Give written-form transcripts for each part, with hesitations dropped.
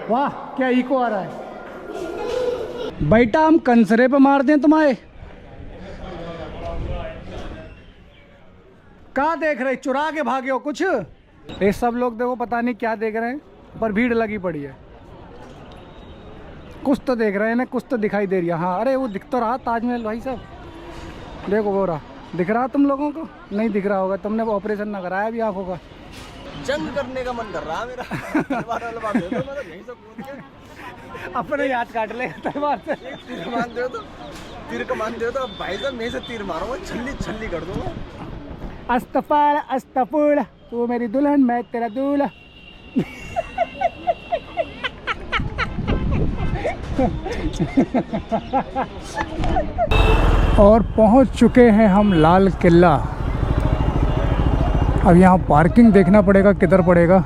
वाह क्या इको आ रहा है। बेटा हम कंसरे पे मार दें तुम्हारे। कहाँ देख रहे, चुरा के भागे हो कुछ? ये सब लोग देखो पता नहीं क्या देख रहे हैं, पर भीड़ लगी पड़ी है। कुछ तो देख रहे हैं ना, कुछ तो दिखाई दे रही है। हाँ अरे वो दिख तो रहा ताजमहल भाई साहब, देखो वो रहा। दिख रहा तुम लोगों को? नहीं दिख रहा होगा, तुमने ऑपरेशन ना कराया अभी आंखों का। जंग करने का मन कर रहा है मेरा। अपने याद काट ले तलवार से। तीर मान दो तो, तीर कमान दो तो भाई साहब मैं से तीर मारूंगा, छल्ली छल्ली कर दूंगा। अस्तफार अस्तफुल, तू मेरी दुल्हन मैं तेरा दूल्हा। और पहुंच चुके हैं हम लाल किला। अब यहाँ पार्किंग देखना पड़ेगा किधर पड़ेगा,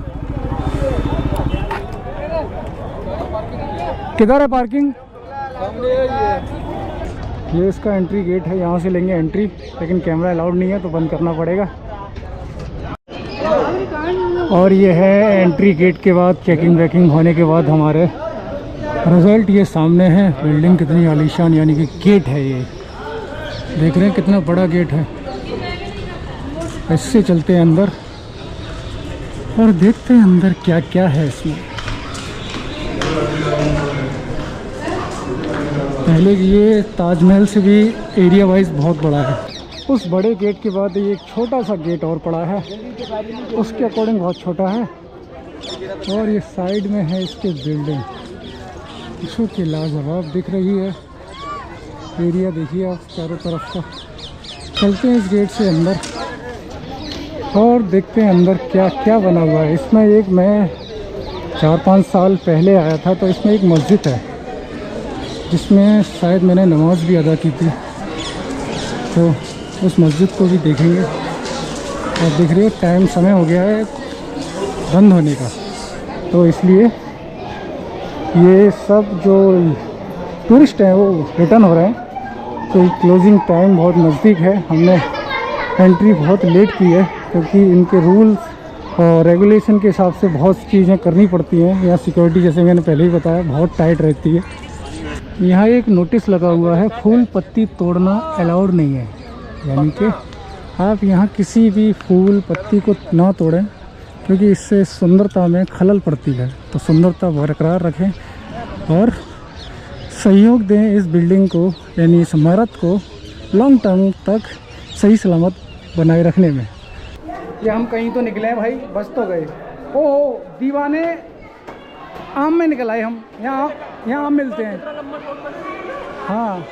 किधर है पार्किंग? ये इसका एंट्री गेट है, यहाँ से लेंगे एंट्री, लेकिन कैमरा अलाउड नहीं है तो बंद करना पड़ेगा। और ये है एंट्री गेट के बाद चेकिंग वेकिंग होने के बाद हमारे रिजल्ट ये सामने है। बिल्डिंग कितनी आलीशान, यानी कि गेट है ये, देख रहे हैं कितना बड़ा गेट है। इससे चलते हैं अंदर और देखते हैं अंदर क्या क्या है इसमें। पहले ये ताजमहल से भी एरिया वाइज बहुत बड़ा है। उस बड़े गेट के बाद ये एक छोटा सा गेट और पड़ा है, उसके अकॉर्डिंग बहुत छोटा है। और ये साइड में है इसके बिल्डिंग, जो कि लाजवाब दिख रही है। एरिया देखिए आप चारों तरफ का। चलते हैं इस गेट से अंदर और देखते हैं अंदर क्या क्या बना हुआ है। इसमें एक मैं 4-5 साल पहले आया था तो इसमें एक मस्जिद है जिसमें शायद मैंने नमाज़ भी अदा की थी, तो उस मस्जिद को भी देखेंगे। और देख रही हो टाइम समय हो गया है बंद होने का, तो इसलिए ये सब जो टूरिस्ट हैं वो रिटर्न हो रहे हैं, तो क्लोजिंग टाइम बहुत नज़दीक है। हमने एंट्री बहुत लेट की है क्योंकि इनके रूल्स और रेगुलेशन के हिसाब से बहुत चीज़ें करनी पड़ती हैं। यहाँ सिक्योरिटी जैसे मैंने पहले ही बताया बहुत टाइट रहती है। यहाँ एक नोटिस लगा हुआ है, फूल पत्ती तोड़ना अलाउड नहीं है, यानी कि आप यहाँ किसी भी फूल पत्ती को ना तोड़ें क्योंकि इससे सुंदरता में खलल पड़ती है। तो सुंदरता बरकरार रखें और सहयोग दें इस बिल्डिंग को, यानी इस इमारत को लॉन्ग टर्म तक सही सलामत बनाए रखने में। ये हम कहीं तो निकले हैं भाई, बस तो गए। ओह दीवाने आम में निकल आए हम, यहाँ आम मिलते हैं। हाँ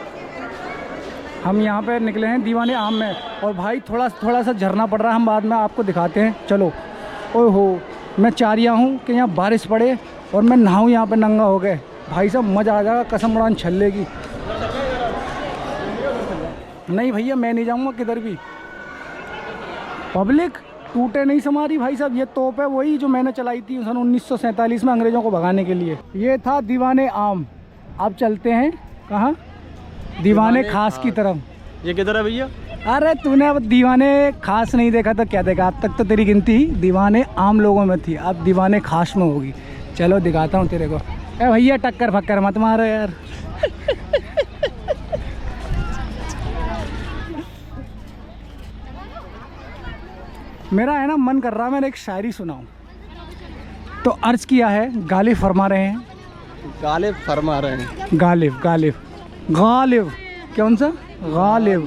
हम यहाँ पे निकले हैं दीवाने आम में, और भाई थोड़ा सा झरना पड़ रहा है, हम बाद में आपको दिखाते हैं। चलो। ओह हो मैं चाह रहा हूँ कि यहाँ बारिश पड़े और मैं नहाऊँ यहाँ पे नंगा हो गए, भाई साहब मज़ा आ जाएगा कसम उड़ान छल्ले की। नहीं भैया मैं नहीं जाऊँगा किधर भी, पब्लिक टूटे नहीं समारी भाई साहब। ये तोप है वही जो मैंने चलाई थी सन 1947 में अंग्रेज़ों को भगाने के लिए। ये था दीवाने आम। अब चलते हैं कहाँ? दीवाने खास की तरफ। ये किधर है भैया? अरे तूने अब दीवाने खास नहीं देखा तो क्या देखा? अब तक तो तेरी गिनती दीवाने आम लोगों में थी, अब दीवाने खास में होगी। चलो दिखाता हूँ तेरे को। ए भैया टक्कर फक्कर मत मारो यार। मेरा है ना मन कर रहा, मैंने एक शायरी सुनाऊं, तो अर्ज किया है। गालिब फरमा रहे हैं, गालिब फरमा रहे हैं, गालिब गालिब गालिब कौन सा गालिब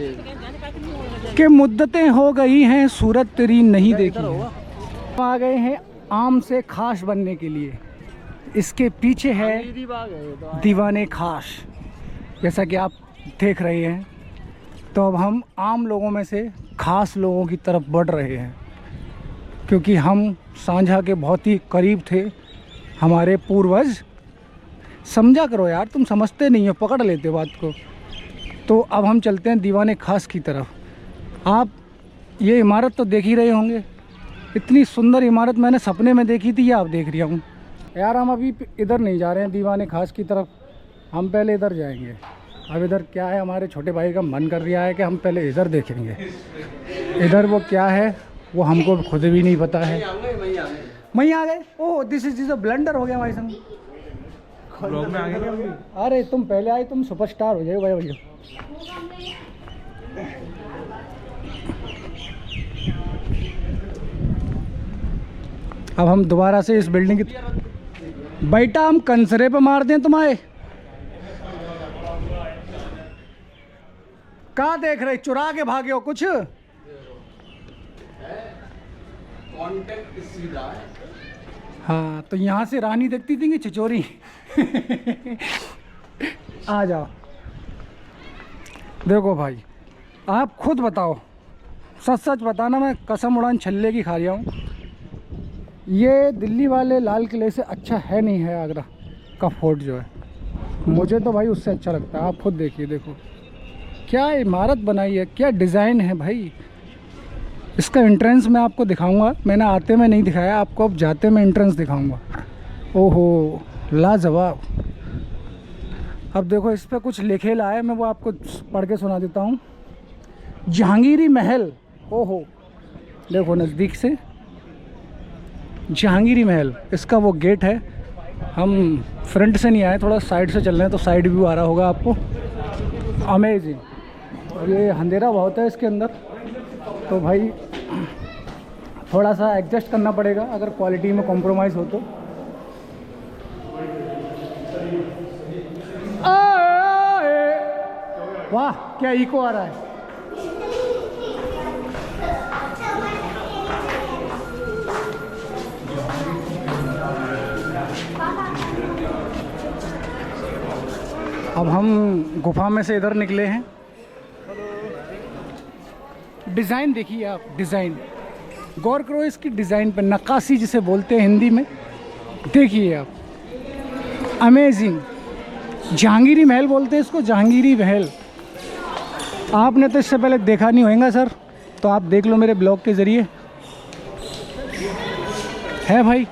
के मुद्दतें हो गई हैं सूरत तेरी नहीं देखी है। आ गए हैं आम से खास बनने के लिए, इसके पीछे है दीवाने खास, जैसा कि आप देख रहे हैं। तो अब हम आम लोगों में से खास लोगों की तरफ बढ़ रहे हैं, क्योंकि हम सांझा के बहुत ही करीब थे। हमारे पूर्वज, समझा करो यार, तुम समझते नहीं हो, पकड़ लेते हो बात को। तो अब हम चलते हैं दीवाने खास की तरफ। आप ये इमारत तो देख ही रहे होंगे, इतनी सुंदर इमारत मैंने सपने में देखी थी, ये आप देख रहा हूँ यार। हम अभी इधर नहीं जा रहे हैं दीवाने खास की तरफ, हम पहले इधर जाएंगे। अब इधर क्या है, हमारे छोटे भाई का मन कर रहा है कि हम पहले इधर देखेंगे। इधर वो क्या है वो हमको खुद भी नहीं पता है। वहीं आ गए। Oh this is a blunder हो गया भाई संग। ब्लॉग में आ गए क्या हम भी? अरे तुम पहले आए, तुम सुपरस्टार हो जाए भाई भैया। अब हम दोबारा से इस बिल्डिंग की बेटा हम कंसरे पे मार दें तुम्हारे। कहाँ देख रहे, चुरा के भागे हो कुछ? कॉन्टेक्ट सीधा है। हाँ तो यहाँ से रानी देखती थी कि छिचोरी। आ जाओ। देखो भाई आप खुद बताओ, सच सच बताना, मैं कसम उड़ान छल्ले की खा रहा हूँ, ये दिल्ली वाले लाल किले से अच्छा है नहीं है आगरा का फोर्ट जो है। मुझे तो भाई उससे अच्छा लगता है। आप खुद देखिए, देखो क्या इमारत बनाई है, क्या डिज़ाइन है भाई। इसका एंट्रेंस मैं आपको दिखाऊंगा, मैंने आते में नहीं दिखाया आपको, अब जाते में एंट्रेंस दिखाऊंगा। ओहो लाजवाब। अब देखो इस पर कुछ लिखे ला है, मैं वो आपको पढ़ के सुना देता हूँ। जहांगीरी महल, ओहो देखो नज़दीक से जहांगीरी महल, इसका वो गेट है। हम फ्रंट से नहीं आए, थोड़ा साइड से चल रहे हैं तो साइड व्यू आ रहा होगा आपको। अमेजिंग। और ये अंधेरा बहुत है इसके अंदर, तो भाई थोड़ा सा एडजस्ट करना पड़ेगा अगर क्वालिटी में कॉम्प्रोमाइज़ हो तो। वाह क्या इको आ रहा है। अब हम गुफा में से इधर निकले हैं। डिज़ाइन देखिए आप, डिज़ाइन गौर करो इसकी डिज़ाइन पे, नक्काशी जिसे बोलते हैं हिंदी में। देखिए आप, अमेजिंग। जहांगीरी महल बोलते हैं इसको, जहांगीरी महल। आपने तो इससे पहले देखा नहीं होगा सर, तो आप देख लो मेरे ब्लॉग के ज़रिए। है भाई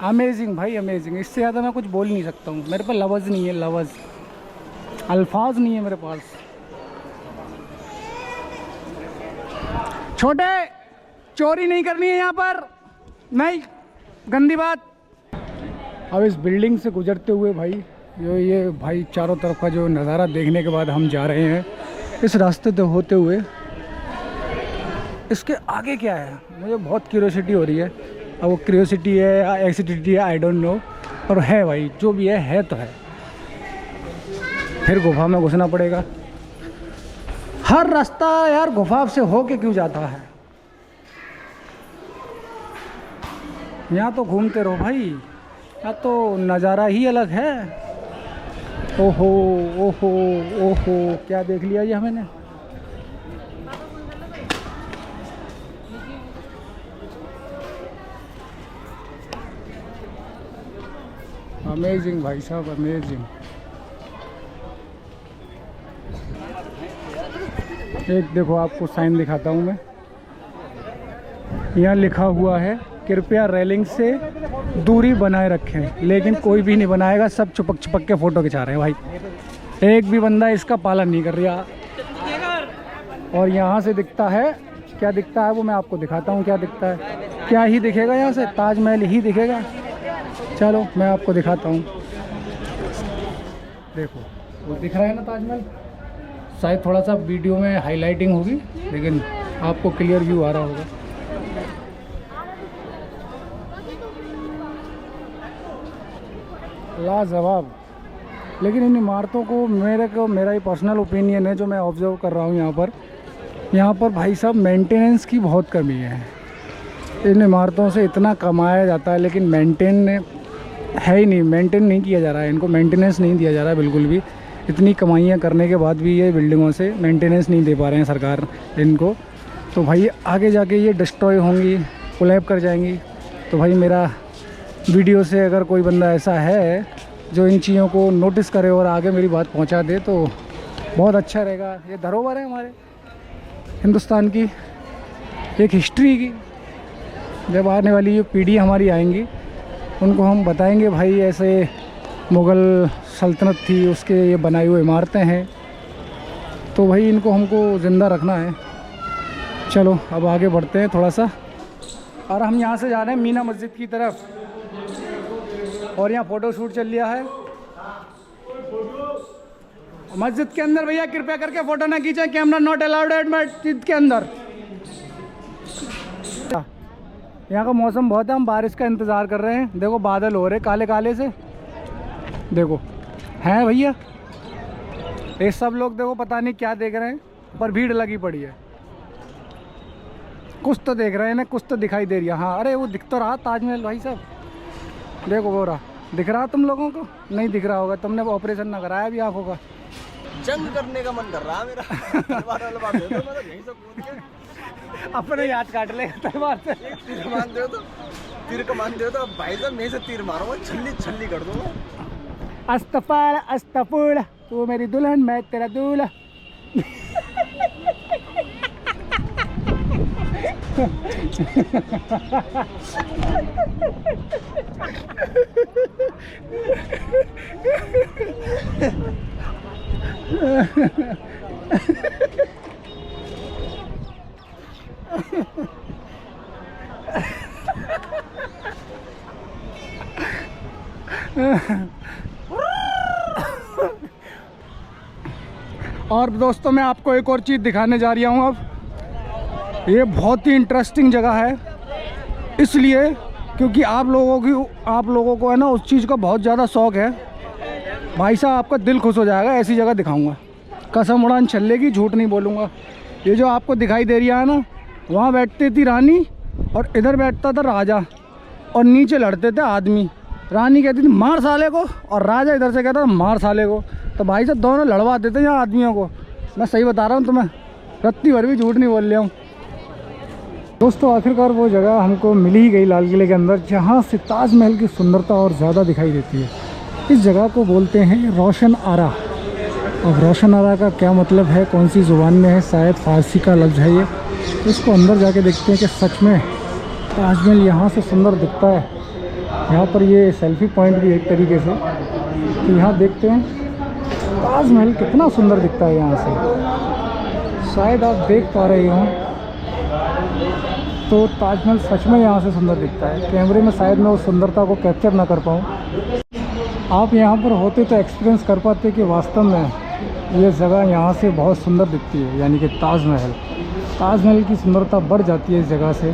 अमेजिंग, भाई अमेजिंग। इससे ज़्यादा मैं कुछ बोल नहीं सकता हूँ, मेरे पास लफ्ज़ नहीं है, लफ्ज़ अल्फाज नहीं है मेरे पास। छोटे चोरी नहीं करनी है यहाँ पर, नहीं, गंदी बात। अब इस बिल्डिंग से गुजरते हुए भाई जो ये भाई चारों तरफ का जो नज़ारा देखने के बाद हम जा रहे हैं इस रास्ते से होते हुए। इसके आगे क्या है मुझे बहुत क्यूरियोसिटी हो रही है। अब वो क्यूरियोसिटी है या एक्सिडिटी है, आई डोंट नो, और है भाई जो भी है तो है। फिर गुफा में घुसना पड़ेगा। हर रास्ता यार गुफा से हो के क्यों जाता है? यहाँ तो घूमते रहो भाई, यहाँ तो नज़ारा ही अलग है। ओहो ओहो ओहो, क्या देख लिया ये मैंने। अमेजिंग भाई साहब, अमेजिंग। एक देखो आपको साइन दिखाता हूँ मैं, यहाँ लिखा हुआ है कृपया रेलिंग से दूरी बनाए रखें, लेकिन कोई भी नहीं बनाएगा, सब चिपक चिपक के फ़ोटो खिंचा रहे हैं भाई। एक भी बंदा इसका पालन नहीं कर रहा। और यहाँ से दिखता है, क्या दिखता है वो मैं आपको दिखाता हूँ। क्या दिखता है, क्या ही दिखेगा यहाँ से, ताजमहल ही दिखेगा। चलो मैं आपको दिखाता हूँ। देखो वो दिख रहा है ना ताजमहल, शायद थोड़ा सा वीडियो में हाईलाइटिंग होगी लेकिन आपको क्लियर व्यू आ रहा होगा। लाजवाब। लेकिन इन इमारतों को मेरा ही पर्सनल ओपिनियन है जो मैं ऑब्जर्व कर रहा हूँ यहाँ पर भाई साहब मेंटेनेंस की बहुत कमी है। इन इमारतों से इतना कमाया जाता है लेकिन मेंटेन है ही नहीं, मेंटेन नहीं किया जा रहा है, इनको मेंटेनेंस नहीं दिया जा रहा है बिल्कुल भी। इतनी कमाइयाँ करने के बाद भी ये बिल्डिंगों से मेंटेनेंस नहीं दे पा रहे हैं सरकार इनको, तो भाई आगे जाके ये डिस्ट्रॉय होंगी, कोलैप कर जाएंगी। तो भाई मेरा वीडियो से अगर कोई बंदा ऐसा है जो इन चीज़ों को नोटिस करे और आगे मेरी बात पहुंचा दे तो बहुत अच्छा रहेगा। ये धरोहर है हमारे हिंदुस्तान की, एक हिस्ट्री की। जब आने वाली ये पीढ़ी हमारी आएंगी उनको हम बताएंगे भाई ऐसे मुग़ल सल्तनत थी, उसके ये बनाई हुई इमारतें हैं। तो भाई इनको हमको ज़िंदा रखना है। चलो अब आगे बढ़ते हैं थोड़ा सा, और हम यहाँ से जा रहे हैं मीना मस्जिद की तरफ। और यहाँ फ़ोटो शूट चल रहा है मस्जिद के अंदर। भैया कृपया करके फ़ोटो ना खींचें, कैमरा नॉट अलाउड एट मस्जिद के अंदर। यहाँ का मौसम बहुत है, हम बारिश का इंतज़ार कर रहे हैं। देखो बादल हो रहे काले काले से, देखो हैं भैया। ये सब लोग देखो पता नहीं क्या देख रहे हैं, पर भीड़ लगी पड़ी है। कुछ तो देख रहे हैं ना, कुछ तो दिखाई दे रही है। हाँ अरे वो दिख तो रहा ताजमहल भाई साहब, देखो वो रहा। दिख रहा तुम लोगों को? नहीं दिख रहा होगा, तुमने ऑपरेशन ना कराया अभी आँखों का। जंग करने का मन कर रहा है मेरा। तलवार वलवार दे दो, मैं तो यहीं से कूद के अपने याद काट ले तलवार से। तीर कमान दे तो, तीर कमान दे तो भाई साहब मैं से तीर मारूंगा, छल्ली छल्ली कर दूंगा। अस्तफार अस्तफुर, तू मेरी दुल्हन मैं तेरा दूल्हा। और दोस्तों मैं आपको एक और चीज़ दिखाने जा रहा हूँ अब। ये बहुत ही इंटरेस्टिंग जगह है, इसलिए क्योंकि आप लोगों को है ना उस चीज़ का बहुत ज़्यादा शौक़ है। भाई साहब आपका दिल खुश हो जाएगा, ऐसी जगह दिखाऊंगा। कसम उड़ान चलेगी, झूठ नहीं बोलूँगा। ये जो आपको दिखाई दे रही है ना, वहाँ बैठती थी रानी और इधर बैठता था राजा, और नीचे लड़ते थे आदमी। रानी कहती थी मार साले को, और राजा इधर से कहता था मार साले को। तो भाई साहब दोनों लड़वा देते यहाँ आदमियों को। मैं सही बता रहा हूँ तुम्हें, रत्ती भर भी झूठ नहीं बोल रहा हूँ। दोस्तों आखिरकार वो जगह हमको मिल ही गई लाल किले के अंदर, जहाँ से ताजमहल की सुंदरता और ज़्यादा दिखाई देती है। इस जगह को बोलते हैं रोशन आरा। अब रोशन आरा का क्या मतलब है, कौन सी ज़ुबान में है, शायद फ़ारसी का लफ्ज़ है ये। तो इसको अंदर जाके देखते हैं कि सच में ताजमहल यहाँ से सुंदर दिखता है। यहाँ पर ये सेल्फी पॉइंट भी एक तरीके से, तो यहाँ देखते हैं ताजमहल कितना सुंदर दिखता है यहाँ से। शायद आप देख पा रहे हो, तो ताजमहल सच में यहाँ से सुंदर दिखता है। कैमरे में शायद मैं उस सुंदरता को कैप्चर ना कर पाऊँ। आप यहाँ पर होते तो एक्सपीरियंस कर पाते कि वास्तव में ये जगह यहाँ से बहुत सुंदर दिखती है, यानी कि ताजमहल की सुंदरता बढ़ जाती है इस जगह से।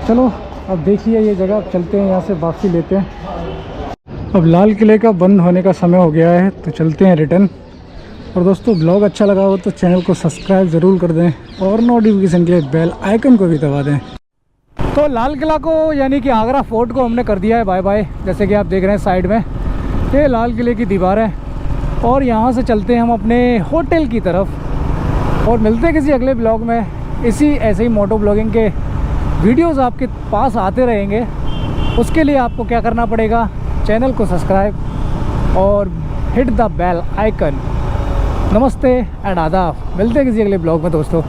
चलो अब देखिए ये जगह, अब चलते हैं यहाँ से, वापसी लेते हैं। अब लाल किले का बंद होने का समय हो गया है, तो चलते हैं रिटर्न। और दोस्तों ब्लॉग अच्छा लगा हो तो चैनल को सब्सक्राइब ज़रूर कर दें, और नोटिफिकेशन के लिए बेल आइकन को भी दबा दें। तो लाल किला को यानी कि आगरा फोर्ट को हमने कर दिया है बाय बाय। जैसे कि आप देख रहे हैं साइड में ये लाल किले की दीवार है, और यहाँ से चलते हैं हम अपने होटल की तरफ, और मिलते हैं किसी अगले ब्लॉग में। ऐसे ही मोटो ब्लॉगिंग के वीडियोस आपके पास आते रहेंगे। उसके लिए आपको क्या करना पड़ेगा, चैनल को सब्सक्राइब और हिट द बेल आइकन। नमस्ते एंड आदाब, मिलते हैं किसी अगले ब्लॉग में दोस्तों।